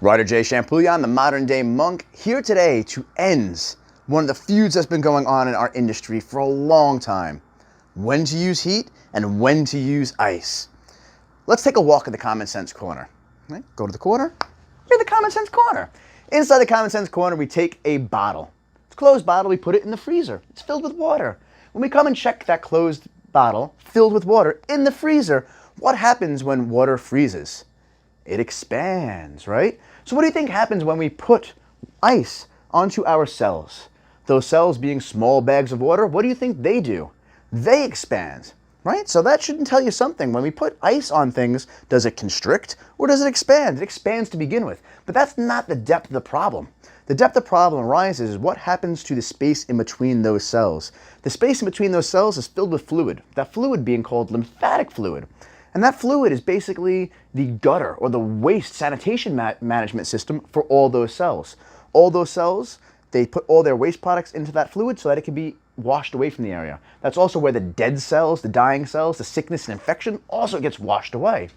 Ryder J. Champoulian, the modern day monk, here today to end one of the feuds that's been going on in our industry for a long time. When to use heat and when to use ice. Let's take a walk in the Common Sense Corner. Right? Go to the corner, you're in the Common Sense Corner. Inside the Common Sense Corner, we take a bottle. It's a closed bottle, we put it in the freezer. It's filled with water. When we come and check that closed bottle filled with water in the freezer, what happens when water freezes? It expands, right? So what do you think happens when we put ice onto our cells? Those cells being small bags of water, what do you think they do? They expand, right? So that shouldn't tell you something. When we put ice on things, does it constrict or does it expand? It expands to begin with, but that's not the depth of the problem. The depth of the problem arises is what happens to the space in between those cells. The space in between those cells is filled with fluid, that fluid being called lymphatic fluid. And that fluid is basically the gutter or the waste sanitation management system for all those cells. All those cells, they put all their waste products into that fluid so that it can be washed away from the area. That's also where the dead cells, the dying cells, the sickness and infection also gets washed away,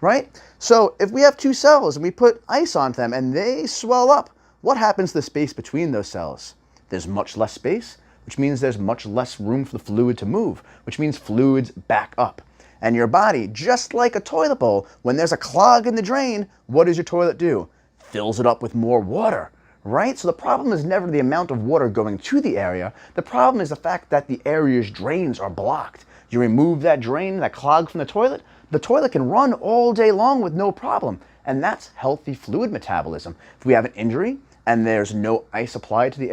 right? So if we have two cells and we put ice on them and they swell up, what happens to the space between those cells? There's much less space, which means there's much less room for the fluid to move, which means fluids back up. And your body, just like a toilet bowl, when there's a clog in the drain, what does your toilet do? Fills it up with more water, right? So the problem is never the amount of water going to the area. The problem is the fact that the area's drains are blocked. You remove that drain, that clog from the toilet can run all day long with no problem. And that's healthy fluid metabolism. If we have an injury and there's no ice applied to the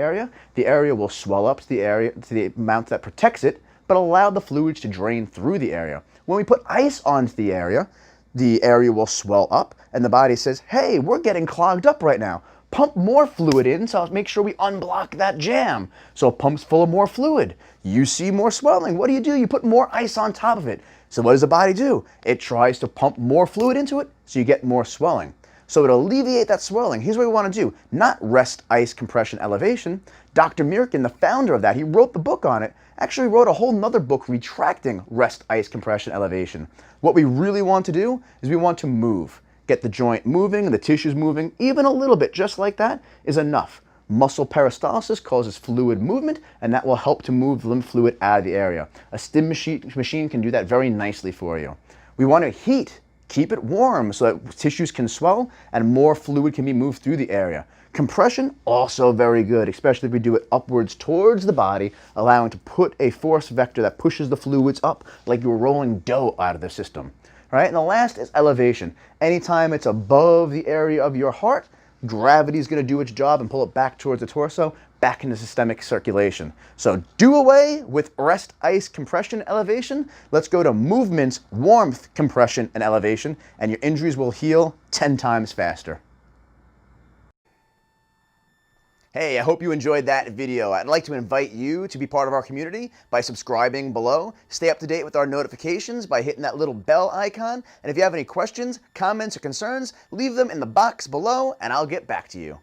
area will swell up to the amount that protects it, but allow the fluids to drain through the area. When we put ice onto the area will swell up and the body says, hey, we're getting clogged up right now. Pump more fluid in so make sure we unblock that jam. So it pumps full of more fluid. You see more swelling. What do? You put more ice on top of it. So what does the body do? It tries to pump more fluid into it so you get more swelling. So to alleviate that swelling, here's what we want to do. Not rest, ice, compression, elevation. Dr. Mirkin, the founder of that, he wrote the book on it, actually wrote a whole nother book retracting rest, ice, compression, elevation. What we really want to do is we want to move. Get the joint moving, the tissues moving, even a little bit, just like that, is enough. Muscle peristalsis causes fluid movement, and that will help to move lymph fluid out of the area. A stim machine can do that very nicely for you. We want to heat. Keep it warm so that tissues can swell and more fluid can be moved through the area. Compression, also very good, especially if we do it upwards towards the body, allowing to put a force vector that pushes the fluids up like you're rolling dough out of the system. Right? And the last is elevation. Anytime it's above the area of your heart, gravity is going to do its job and pull it back towards the torso, back into systemic circulation. So do away with rest, ice, compression, elevation. Let's go to movement, warmth, compression, and elevation, and your injuries will heal 10 times faster. Hey, I hope you enjoyed that video. I'd like to invite you to be part of our community by subscribing below. Stay up to date with our notifications by hitting that little bell icon. And if you have any questions, comments, or concerns, leave them in the box below and I'll get back to you.